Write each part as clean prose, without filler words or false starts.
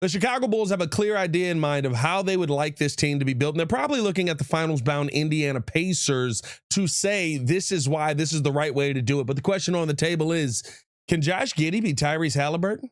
The Chicago Bulls have a clear idea in mind of how they would like this team to be built. And they're probably looking at the finals-bound Indiana Pacers to say this is why this is the right way to do it. But the question on the table is, can Josh Giddey be Tyrese Haliburton?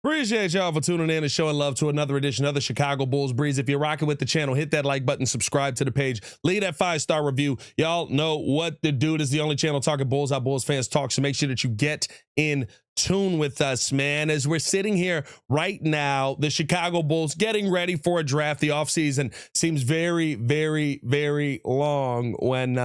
Appreciate y'all for tuning in and showing love to another edition of the Chicago Bulls Breeze. If you're rocking with the channel, hit that like button, subscribe to the page, leave that 5-star review. Y'all know what to do. This is the only channel talking Bulls, how Bulls fans talk. So make sure that you get in tune with us, man. As we're sitting here right now, the Chicago Bulls getting ready for a draft. The offseason seems very, very, very long when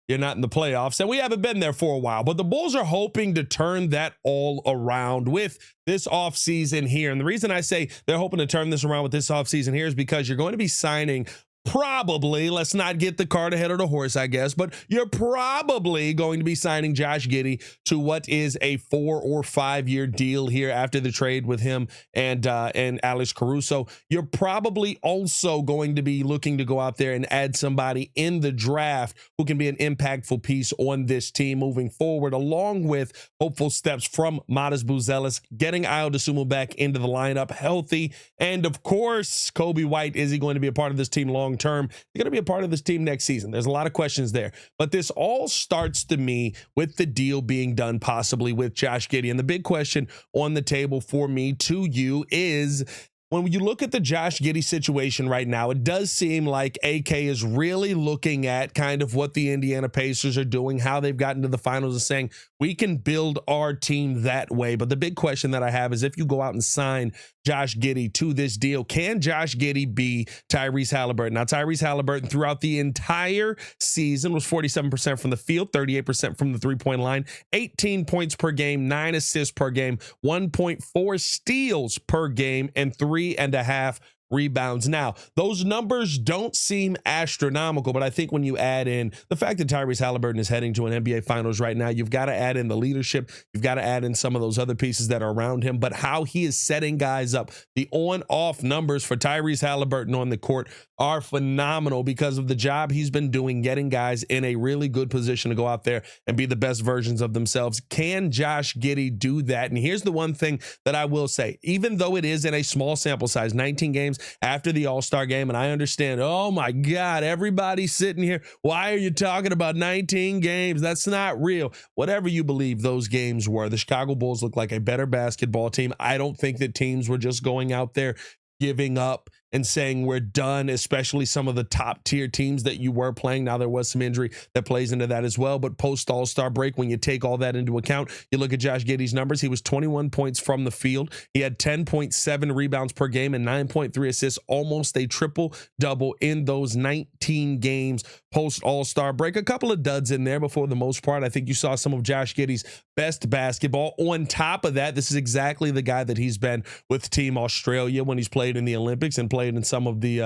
you're not in the playoffs, and we haven't been there for a while, but the Bulls are hoping to turn that all around with this offseason here. And the reason I say they're hoping to turn this around with this offseason here is because you're going to be signing probably, let's not get the cart ahead of the horse, I guess, but you're probably going to be signing Josh Giddey to what is a 4 or 5 year deal here after the trade with him and Alex Caruso. You're probably also going to be looking to go out there and add somebody in the draft who can be an impactful piece on this team moving forward, along with hopeful steps from Matas Buzelis, getting Ayo Dosunmu back into the lineup healthy. And of course, Kobe White, is he going to be a part of this team long term? He's going to be a part of this team next season. There's a lot of questions there, but this all starts to me with the deal being done possibly with Josh Giddey. And the big question on the table for me to you is, when you look at the Josh Giddey situation right now, it does seem like AK is really looking at kind of what the Indiana Pacers are doing, how they've gotten to the finals, and saying we can build our team that way. But the big question that I have is, if you go out and sign Josh Giddey to this deal, can Josh Giddey be Tyrese Haliburton? Now, Tyrese Haliburton throughout the entire season was 47% from the field, 38% from the three-point line, 18 points per game, 9 assists per game, 1.4 steals per game, and 3.5 rebounds. Now, those numbers don't seem astronomical, but I think when you add in the fact that Tyrese Haliburton is heading to an NBA Finals right now, you've got to add in the leadership. You've got to add in some of those other pieces that are around him, but how he is setting guys up. The on-off numbers for Tyrese Haliburton on the court are phenomenal because of the job he's been doing, getting guys in a really good position to go out there and be the best versions of themselves. Can Josh Giddey do that? And here's the one thing that I will say, even though it is in a small sample size, 19 games after the All-Star game, and I understand, oh my God, everybody's sitting here, why are you talking about 19 games? That's not real. Whatever you believe those games were, the Chicago Bulls look like a better basketball team. I don't think that teams were just going out there giving up and saying we're done, especially some of the top tier teams that you were playing. Now, there was some injury that plays into that as well, but post All-Star break, when you take all that into account, you look at Josh Giddey's numbers. He was 21 points from the field. He had 10.7 rebounds per game and 9.3 assists, almost a triple double in those 19 games post All-Star break. A couple of duds in there, but for the most part, I think you saw some of Josh Giddey's best basketball. On top of that, this is exactly the guy that he's been with Team Australia when he's played in the Olympics and played in some of the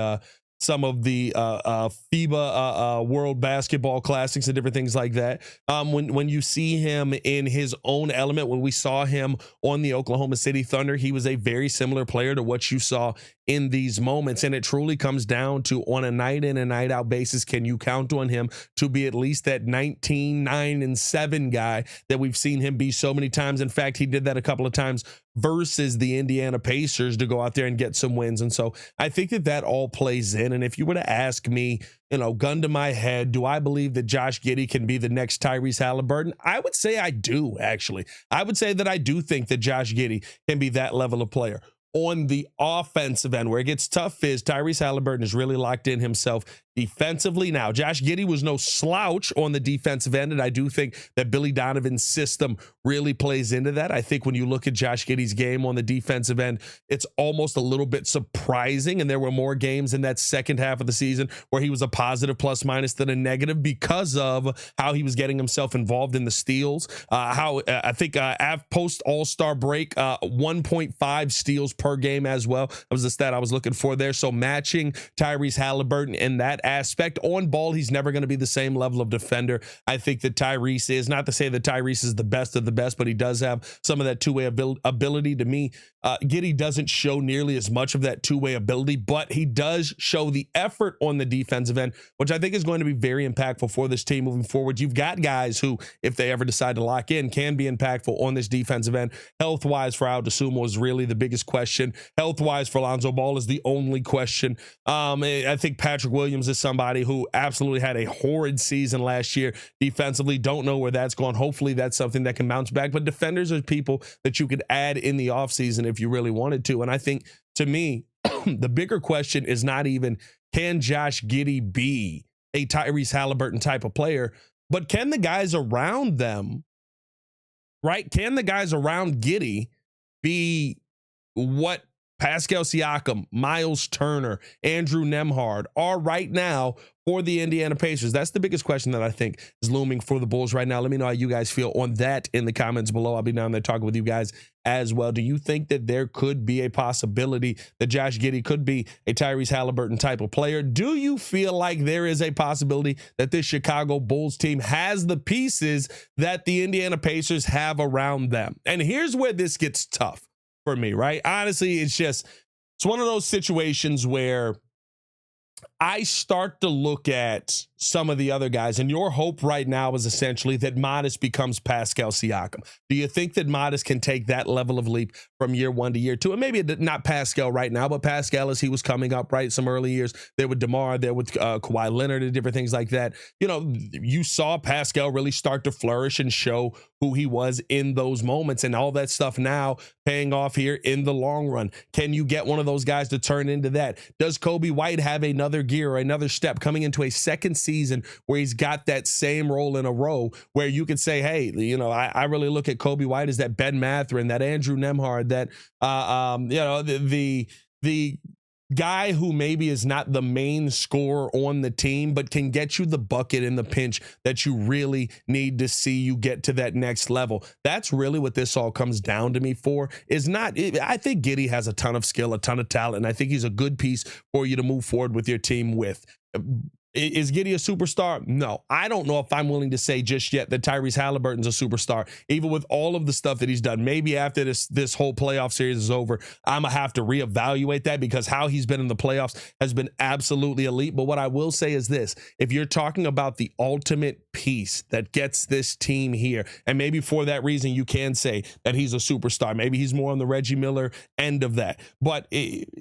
FIBA World Basketball Classics and different things like that. When you see him in his own element, when we saw him on the Oklahoma City Thunder, he was a very similar player to what you saw in these moments. And it truly comes down to, on a night in and night out basis, can you count on him to be at least that 19, 9, and 7 guy that we've seen him be so many times? In fact, he did that a couple of times versus the Indiana Pacers to go out there and get some wins. And so I think that that all plays in. And if you were to ask me, gun to my head, do I believe that Josh Giddey can be the next Tyrese Haliburton? I would say I do, actually. I would say that I do think that Josh Giddey can be that level of player. On the offensive end, where it gets tough, is Tyrese Haliburton is really locked in himself. defensively. Now, Josh Giddey was no slouch on the defensive end, and I do think that Billy Donovan's system really plays into that. I think when you look at Josh Giddey's game on the defensive end, it's almost a little bit surprising, and there were more games in that second half of the season where he was a positive plus minus than a negative because of how he was getting himself involved in the steals. I think post All-Star break, 1.5 steals per game as well. That was the stat I was looking for there. So matching Tyrese Haliburton in that aspect. On ball, he's never going to be the same level of defender I think that Tyrese is. Not to say that Tyrese is the best of the best, but he does have some of that two-way ability. To me, Giddey doesn't show nearly as much of that two-way ability, but he does show the effort on the defensive end, which I think is going to be very impactful for this team moving forward. You've got guys who, if they ever decide to lock in, can be impactful on this defensive end. Health-wise for Aldasumo is really the biggest question. Health-wise for Lonzo Ball is the only question. I think Patrick Williams is somebody who absolutely had a horrid season last year defensively. Don't know where that's going. Hopefully that's something that can bounce back. But defenders are people that you could add in the offseason if you really wanted to. And I think, to me, the bigger question is not even, can Josh Giddey be a Tyrese Haliburton type of player, but can the guys around them, right? Can the guys around Giddey be what Pascal Siakam, Miles Turner, Andrew Nembhard are right now for the Indiana Pacers? That's the biggest question that I think is looming for the Bulls right now. Let me know how you guys feel on that in the comments below. I'll be down there talking with you guys as well. Do you think that there could be a possibility that Josh Giddey could be a Tyrese Haliburton type of player? Do you feel like there is a possibility that this Chicago Bulls team has the pieces that the Indiana Pacers have around them? And here's where this gets tough for me, right? Honestly, it's one of those situations where I start to look at some of the other guys, and your hope right now is essentially that Modest becomes Pascal Siakam. Do you think that Modest can take that level of leap from year one to year two? And maybe not Pascal right now, but Pascal as he was coming up, right? Some early years there with DeMar, there with Kawhi Leonard and different things like that. You know, you saw Pascal really start to flourish and show who he was in those moments, and all that stuff now paying off here in the long run. Can you get one of those guys to turn into that? Does Kobe White have another gear or another step coming into a second season where he's got that same role in a row where you could say, hey, you know, I really look at Kobe White as that Ben Mathurin, that Andrew Nembhard, that you know, the guy who maybe is not the main scorer on the team, but can get you the bucket in the pinch that you really need to see you get to that next level. That's really what this all comes down to me for, is not, I think Giddey has a ton of skill, a ton of talent, and I think he's a good piece for you to move forward with your team with. Is Giddey a superstar? No. I don't know if I'm willing to say just yet that Tyrese Haliburton's a superstar, even with all of the stuff that he's done. Maybe after this whole playoff series is over, I'm going to have to reevaluate that, because how he's been in the playoffs has been absolutely elite. But what I will say is this: if you're talking about the ultimate piece that gets this team here, and maybe for that reason you can say that he's a superstar, maybe he's more on the Reggie Miller end of that. But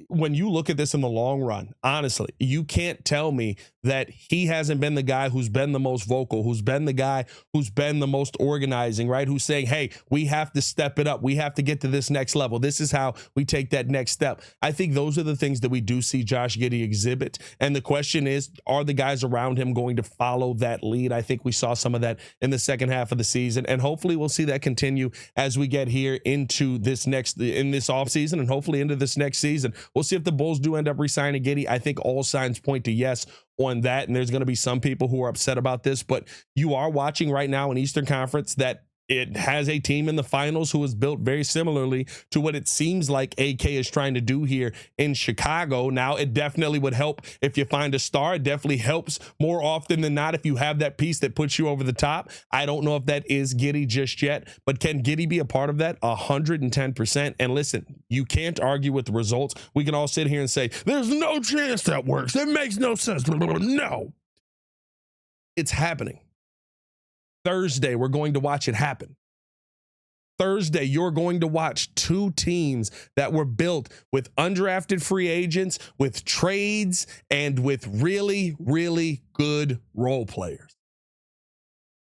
when you look at this in the long run, honestly, you can't tell me that he hasn't been the guy who's been the most vocal, who's been the guy who's been the most organizing, right? Who's saying, hey, we have to step it up. We have to get to this next level. This is how we take that next step. I think those are the things that we do see Josh Giddey exhibit. And the question is, are the guys around him going to follow that lead? I think we saw some of that in the second half of the season, and hopefully we'll see that continue as we get here into this offseason, and hopefully into this next season. We'll see if the Bulls do end up re-signing Giddey. I think all signs point to yes on that, and there's going to be some people who are upset about this, but you are watching right now in Eastern Conference that it has a team in the finals who is built very similarly to what it seems like AK is trying to do here in Chicago. Now, it definitely would help if you find a star. It definitely helps more often than not if you have that piece that puts you over the top. I don't know if that is Giddey just yet, but can Giddey be a part of that? 110%. And listen, you can't argue with the results. We can all sit here and say, there's no chance that works. That makes no sense. No. It's happening. Thursday, we're going to watch it happen. Thursday, you're going to watch two teams that were built with undrafted free agents, with trades, and with really, really good role players.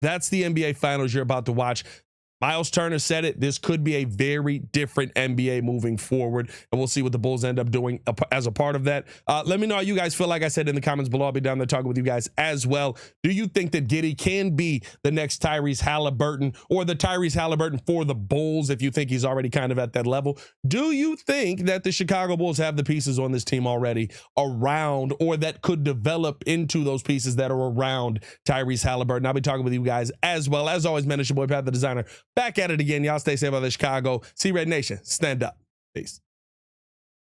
That's the NBA Finals you're about to watch. Miles Turner said it. This could be a very different NBA moving forward, and we'll see what the Bulls end up doing as a part of that. Let me know how you guys feel. Like I said in the comments below, I'll be down there talking with you guys as well. Do you think that Giddey can be the next Tyrese Haliburton, or the Tyrese Haliburton for the Bulls, if you think he's already kind of at that level? Do you think that the Chicago Bulls have the pieces on this team already around, or that could develop into those pieces that are around Tyrese Haliburton? I'll be talking with you guys as well. As always, man, it's your boy Pat the Designer. Back at it again. Y'all stay safe out of Chicago. See Red Nation. Stand up. Peace.